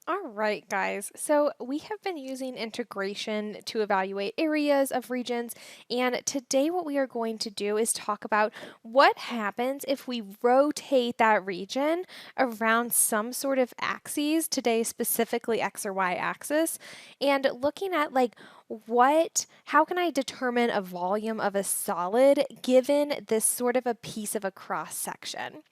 All right, guys. So we have been using integration to evaluate areas of regions, and today what we are going to do is talk about what happens if we rotate that region around some sort of axes, today specifically X or Y axis, and looking at how can I determine a volume of a solid given this sort of a piece of a cross section?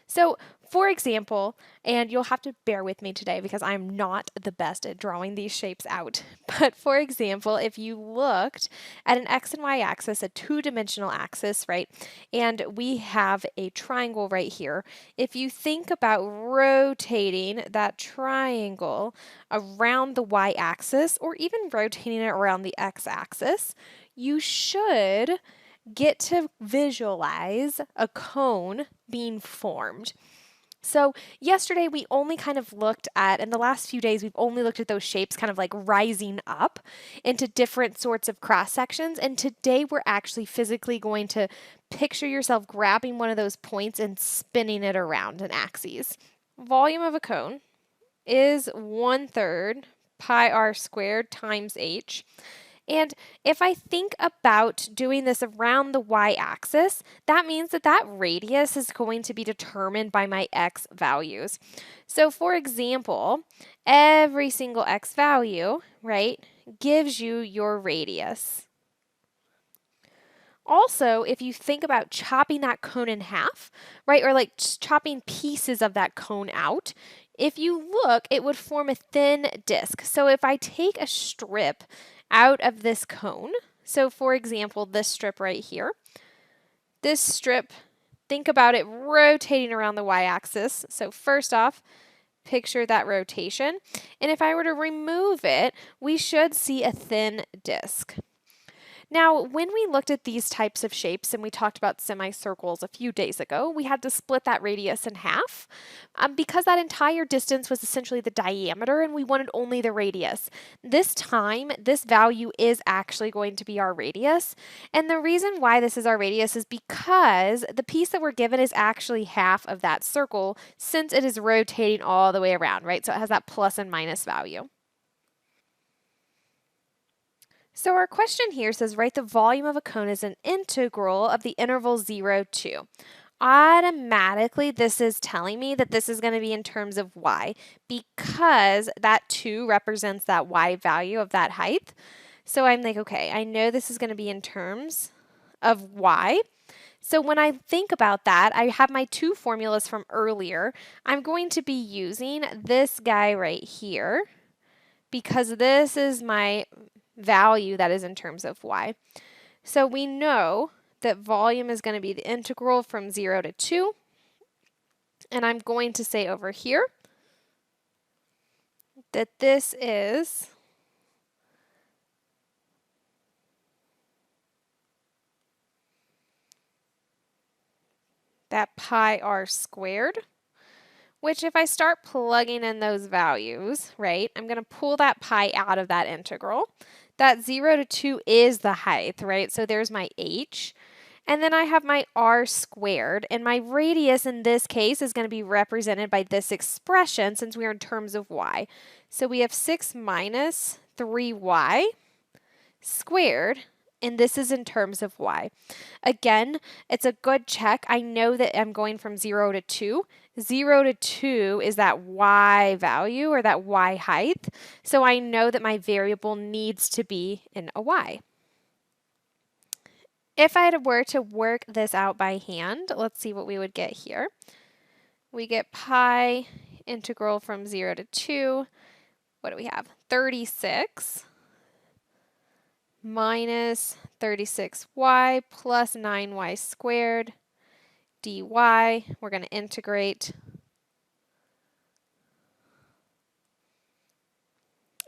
So, for example, and you'll have to bear with me today because I'm not the best at drawing these shapes out. But for example, if you looked at an X and Y axis, a two-dimensional axis, right, and we have a triangle right here, if you think about rotating that triangle around the Y axis or even rotating it around the X axis, you should get to visualize a cone being formed. So yesterday we only kind of looked at, in the last few days, we've only looked at those shapes kind of like rising up into different sorts of cross sections. And today we're actually physically going to picture yourself grabbing one of those points and spinning it around an axis. Volume of a cone is 1/3 pi r squared times h. And if I think about doing this around the y-axis, that means that that radius is going to be determined by my x values. So for example, every single x value, right, gives you your radius. Also, if you think about chopping that cone in half, right, or like chopping pieces of that cone out, if you look, it would form a thin disc. So if I take a strip out of this cone, so for example, this strip right here, this strip, think about it rotating around the y-axis. So first off, picture that rotation. And if I were to remove it, we should see a thin disc. Now, when we looked at these types of shapes and we talked about semicircles a few days ago, we had to split that radius in half because that entire distance was essentially the diameter and we wanted only the radius. This time, this value is actually going to be our radius. And the reason why this is our radius is because the piece that we're given is actually half of that circle since it is rotating all the way around, right? So it has that plus and minus value. So our question here says, write the volume of a cone as an integral of the interval 0, 2. Automatically, this is telling me that this is going to be in terms of y because that 2 represents that y value of that height. So I'm like, okay, I know this is going to be in terms of y. So when I think about that, I have my two formulas from earlier. I'm going to be using this guy right here because this is my value that is in terms of y. So we know that volume is going to be the integral from 0 to 2. And I'm going to say over here that this is that pi r squared, which if I start plugging in those values, right, I'm going to pull that pi out of that integral. That 0 to 2 is the height, right? So there's my h. And then I have my r squared, and my radius in this case is going to be represented by this expression since we are in terms of y. So we have 6 minus 3y squared, and this is in terms of y. Again, it's a good check. I know that I'm going from 0 to 2. 0 to 2 is that y value or that y height. So I know that my variable needs to be in a y. If I were to work this out by hand, let's see what we would get here. We get pi integral from 0 to 2. What do we have? 36 minus 36y plus 9y squared dy. We're going to integrate.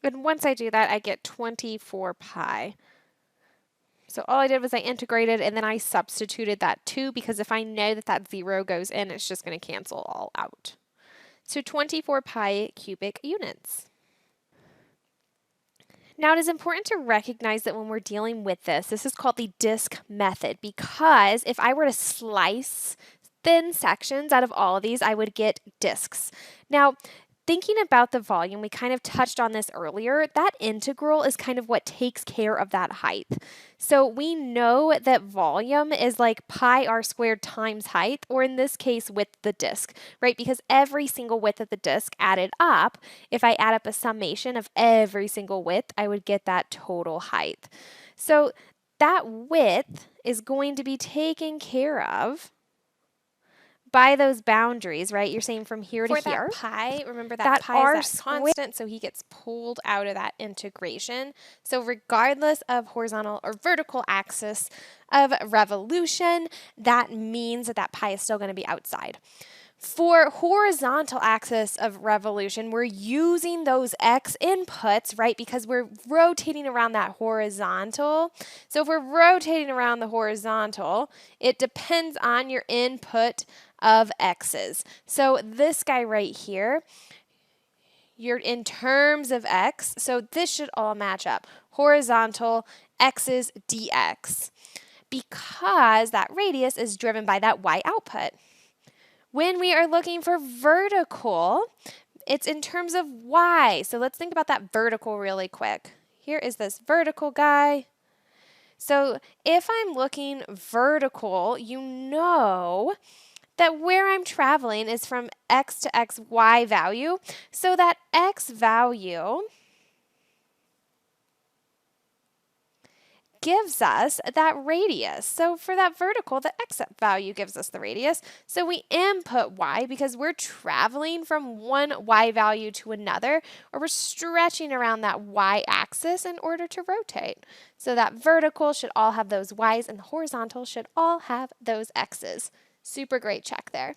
And once I do that, I get 24 pi. So all I did was I integrated and then I substituted that 2 because if I know that that 0 goes in, it's just going to cancel all out. So 24 pi cubic units. Now, it is important to recognize that when we're dealing with this is called the disk method because if I were to slice thin sections out of all of these, I would get disks. Now, Thinking about the volume, we kind of touched on this earlier. That integral is kind of what takes care of that height. So we know that volume is like pi r squared times height, or in this case, width of the disk, right? Because every single width of the disk added up, if I add up a summation of every single width, I would get that total height. So that width is going to be taken care of by those boundaries, right? You're saying from here to For here. that pi, remember that That pi r is that squared. constant, so he gets pulled out of that integration. So regardless of horizontal or vertical axis of revolution, that means that that pi is still going to be outside. For horizontal axis of revolution, we're using those x inputs, right? Because we're rotating around that horizontal. So if we're rotating around the horizontal, it depends on your input of x's. So this guy right here, you're in terms of x, so this should all match up. Horizontal, x's dx. Because that radius is driven by that y output. When we are looking for vertical, it's in terms of y. So let's think about that vertical really quick. Here is this vertical guy. So if I'm looking vertical, you know that where I'm traveling is from x to xy value. So that x value gives us that radius. So for that vertical, the x value gives us the radius. So we input y because we're traveling from one y value to another, or we're stretching around that y axis in order to rotate. So that vertical should all have those y's and the horizontal should all have those x's. Super great check there.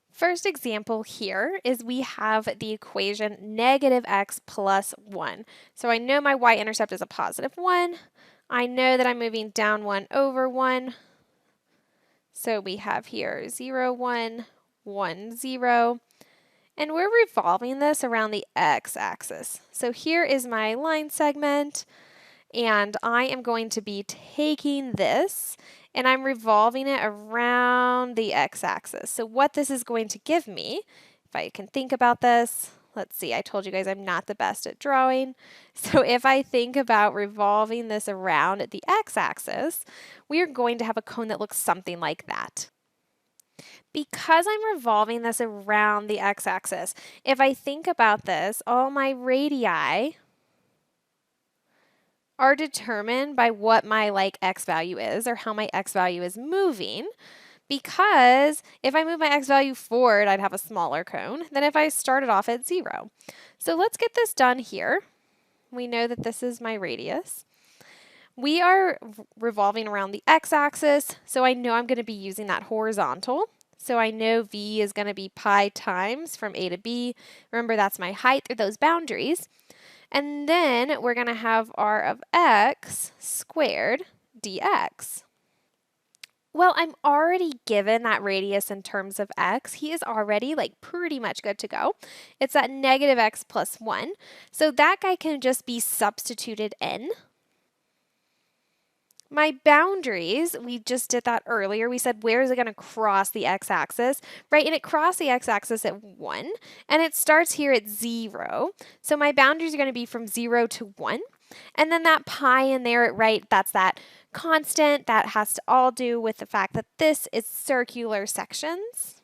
First example here is we have the equation negative x plus 1. So I know my y-intercept is a positive 1. I know that I'm moving down 1 over 1. So we have here 0, 1, 1, 0. And we're revolving this around the x-axis. So here is my line segment. And I am going to be taking this and I'm revolving it around the x-axis. So what this is going to give me, if I can think about this, let's see, I told you guys I'm not the best at drawing. So if I think about revolving this around the x-axis, we are going to have a cone that looks something like that. Because I'm revolving this around the x-axis, if I think about this, all my radii are determined by what my x value is or how my x value is moving, because if I move my x value forward, I'd have a smaller cone than if I started off at 0. So let's get this done here. We know that this is my radius. We are revolving around the x-axis, so I know I'm going to be using that horizontal. So I know v is going to be pi times from a to b. Remember, that's my height through those boundaries. And then we're going to have r of x squared dx. Well, I'm already given that radius in terms of x. He is already pretty much good to go. It's at negative x plus 1. So that guy can just be substituted in. My boundaries, we just did that earlier. We said, where is it going to cross the x-axis, right? And it crossed the x-axis at 1, and it starts here at 0. So my boundaries are going to be from 0 to 1. And then that pi in there, right, that's that constant. That has to all do with the fact that this is circular sections.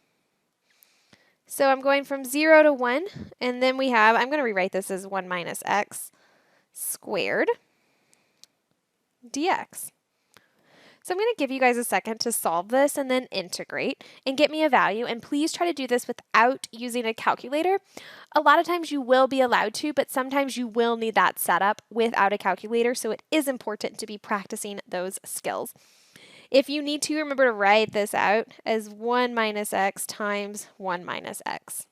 So I'm going from 0 to 1, and then we have, I'm going to rewrite this as 1 minus x squared dx. So I'm going to give you guys a second to solve this and then integrate and get me a value. And please try to do this without using a calculator. A lot of times you will be allowed to, but sometimes you will need that setup without a calculator. So it is important to be practicing those skills. If you need to, remember to write this out as 1 minus x times 1 minus x.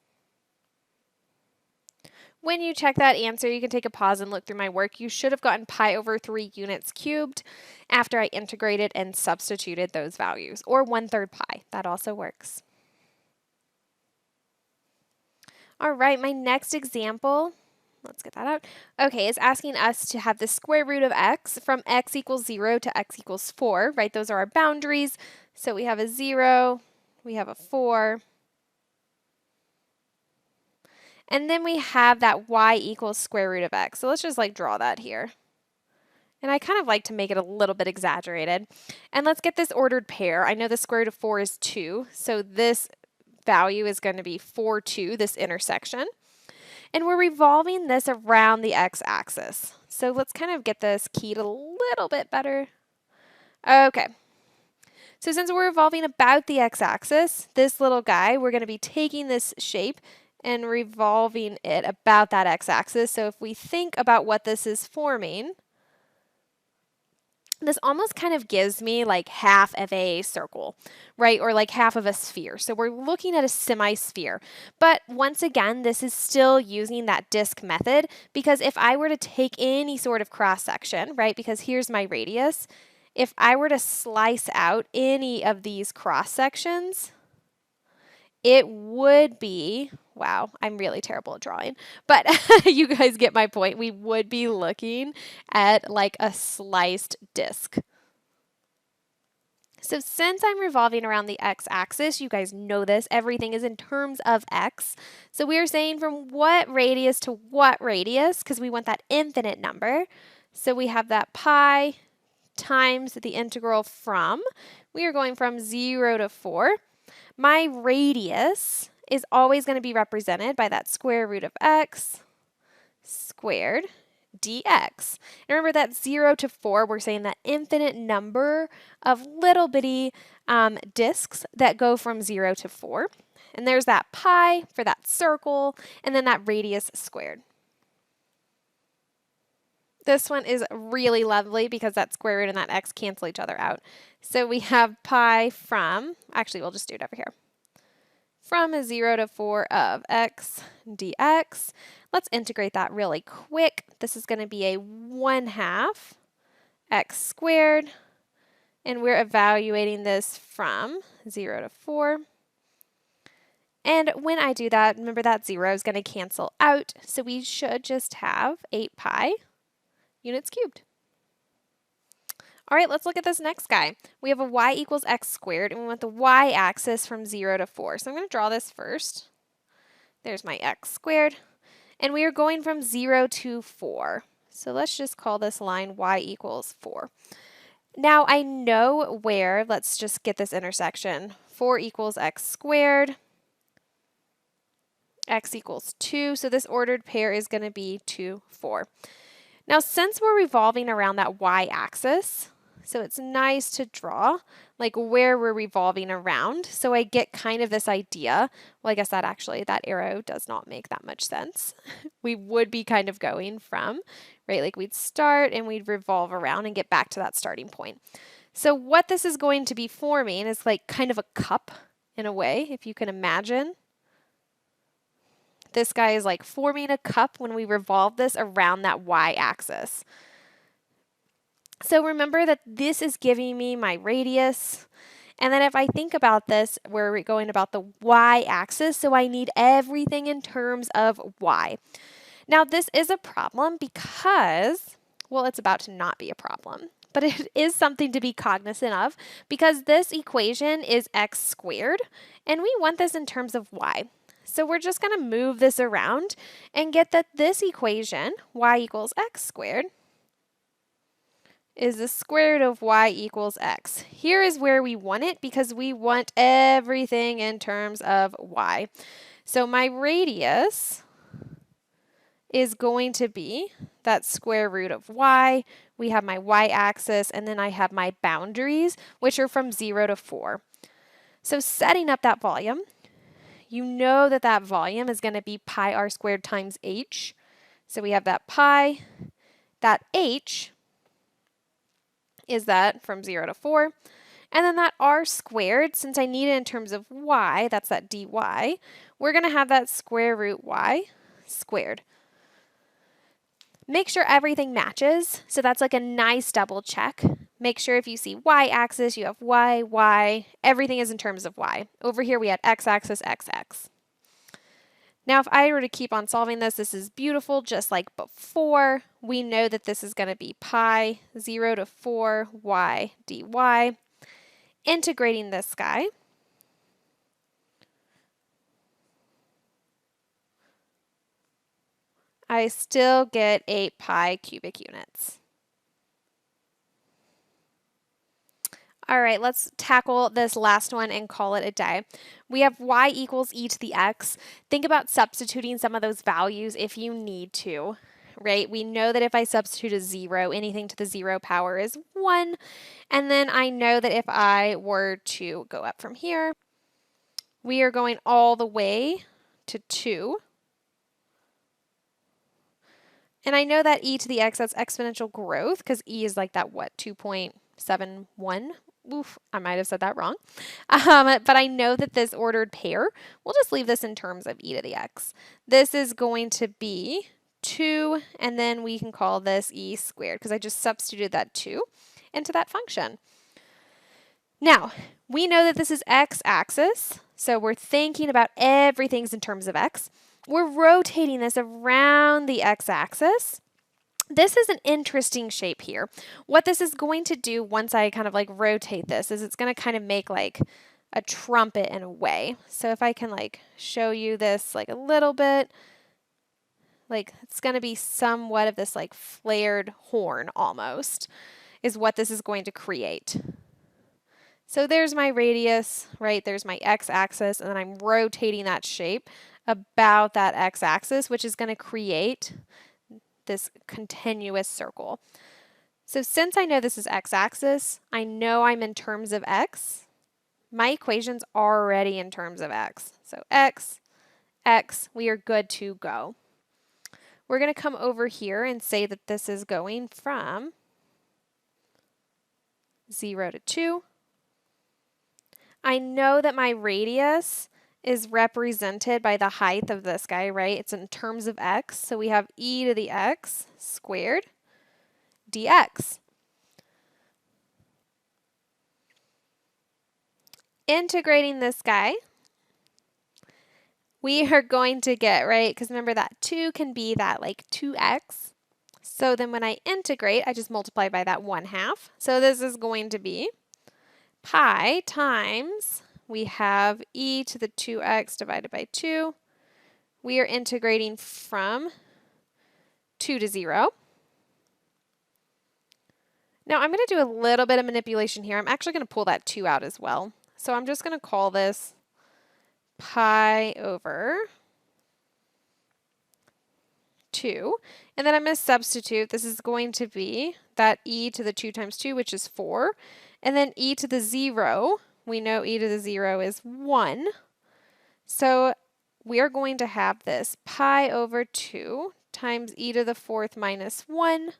When you check that answer, you can take a pause and look through my work. You should have gotten pi over 3 units cubed after I integrated and substituted those values, or 1/3 pi. That also works. All right, my next example, let's get that out. Okay, is asking us to have the square root of x from x equals 0 to x equals 4, right? Those are our boundaries. So we have a 0, we have a 4. And then we have that y equals square root of x. So let's just like draw that here. And I kind of like to make it a little bit exaggerated. And let's get this ordered pair. I know the square root of 4 is 2, so this value is going to be 4, 2, this intersection. And we're revolving this around the x-axis. So let's kind of get this keyed a little bit better. Okay. So since we're revolving about the x-axis, this little guy, we're going to be taking this shape and revolving it about that x-axis. So if we think about what this is forming, this almost kind of gives me like half of a circle, right? Or like half of a sphere. So we're looking at a semi-sphere. But once again, this is still using that disk method, because if I were to take any sort of cross section, right? Because here's my radius. If I were to slice out any of these cross sections, it would be, wow, I'm really terrible at drawing, but you guys get my point. We would be looking at like a sliced disc. So since I'm revolving around the x-axis, you guys know this, everything is in terms of x. So we are saying from what radius to what radius, because we want that infinite number. So we have that pi times the integral from, we are going from 0 to 4. My radius is always going to be represented by that square root of x squared dx. And remember that 0 to 4, we're saying that infinite number of little bitty discs that go from 0 to 4. And there's that pi for that circle, and then that radius squared. This one is really lovely because that square root and that x cancel each other out. So we have pi from, actually we'll just do it over here, from 0 to 4 of x dx. Let's integrate that really quick. This is going to be a 1/2 x squared, and we're evaluating this from 0 to 4. And when I do that, remember that 0 is going to cancel out, so we should just have 8 pi units cubed. All right, let's look at this next guy. We have a y equals x squared, and we want the y-axis from 0 to 4. So I'm going to draw this first. There's my x squared. And we are going from 0 to 4. So let's just call this line y equals 4. Now I know where, let's just get this intersection. 4 equals x squared. X equals 2. So this ordered pair is going to be 2, 4. Now, since we're revolving around that y-axis, so it's nice to draw like where we're revolving around. So I get kind of this idea. Well, I guess that actually, that arrow does not make that much sense. We would be kind of going from, right, like we'd start and we'd revolve around and get back to that starting point. So what this is going to be forming is like kind of a cup in a way, if you can imagine. This guy is like forming a cup when we revolve this around that y-axis. So remember that this is giving me my radius. And then if I think about this, we're going about the y-axis, so I need everything in terms of y. Now this is a problem because, well, it's about to not be a problem, but it is something to be cognizant of because this equation is x squared, and we want this in terms of y. So we're just going to move this around and get that this equation, y equals x squared, is the square root of y equals x. Here is where we want it because we want everything in terms of y. So my radius is going to be that square root of y. We have my y-axis, and then I have my boundaries, which are from 0 to 4. So setting up that volume, you know that that volume is going to be pi r squared times h. So we have that pi, that h is that from 0 to 4. And then that r squared, since I need it in terms of y, that's that dy, we're going to have that square root y squared. Make sure everything matches. So that's like a nice double check. Make sure if you see y-axis, you have y, y. Everything is in terms of y. Over here we had x-axis, x, x. Now if I were to keep on solving this, this is beautiful, just like before. We know that this is going to be pi 0 to 4 y dy. Integrating this guy. I still get 8 pi cubic units. All right, let's tackle this last one and call it a day. We have y equals e to the x. Think about substituting some of those values if you need to, right? We know that if I substitute a 0, anything to the 0 power is 1. And then I know that if I were to go up from here, we are going all the way to 2. And I know that e to the x, that's exponential growth, because e is like that, what, 2.71? Oof, I might have said that wrong. But I know that this ordered pair, we'll just leave this in terms of e to the x. This is going to be 2, and then we can call this e squared, because I just substituted that 2 into that function. Now, we know that this is x-axis, so we're thinking about everything's in terms of x. We're rotating this around the x-axis. This is an interesting shape here. What this is going to do once I kind of like rotate this is it's going to kind of make like a trumpet in a way. So if I can like show you this like a little bit, like it's going to be somewhat of this like flared horn almost is what this is going to create. So there's my radius, right? There's my x-axis, and then I'm rotating that shape about that x-axis, which is going to create this continuous circle. So since I know this is x-axis, I know I'm in terms of x. My equation's already in terms of x. So x, x, we are good to go. We're going to come over here and say that this is going from 0 to 2. I know that my radius is represented by the height of this guy, right? It's in terms of x, so we have e to the x squared dx. Integrating this guy, we are going to get, right, because remember that 2 can be that like 2x. So then when I integrate, I just multiply by that 1/2. So this is going to be pi times, we have e to the 2x divided by 2. We are integrating from 2 to 0. Now I'm going to do a little bit of manipulation here. I'm actually going to pull that 2 out as well. So I'm just going to call this pi over 2. And then I'm going to substitute. This is going to be that e to the 2 times 2, which is 4. And then e to the 0, we know e to the 0 is 1. So we are going to have this pi over 2 times e to the 4th minus 1.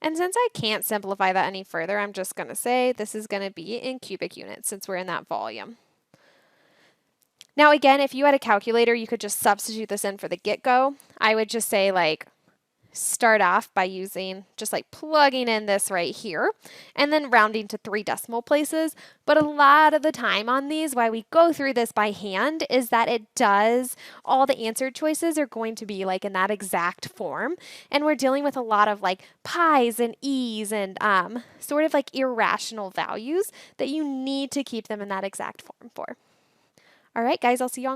And since I can't simplify that any further, I'm just going to say this is going to be in cubic units since we're in that volume. Now again, if you had a calculator, you could just substitute this in for the get-go. I would just say like start off by using just like plugging in this right here and then rounding to 3 decimal places. But a lot of the time on these, why we go through this by hand is that all the answer choices are going to be like in that exact form. And we're dealing with a lot of like pi's and e's and sort of like irrational values that you need to keep them in that exact form for. All right, guys, I'll see you on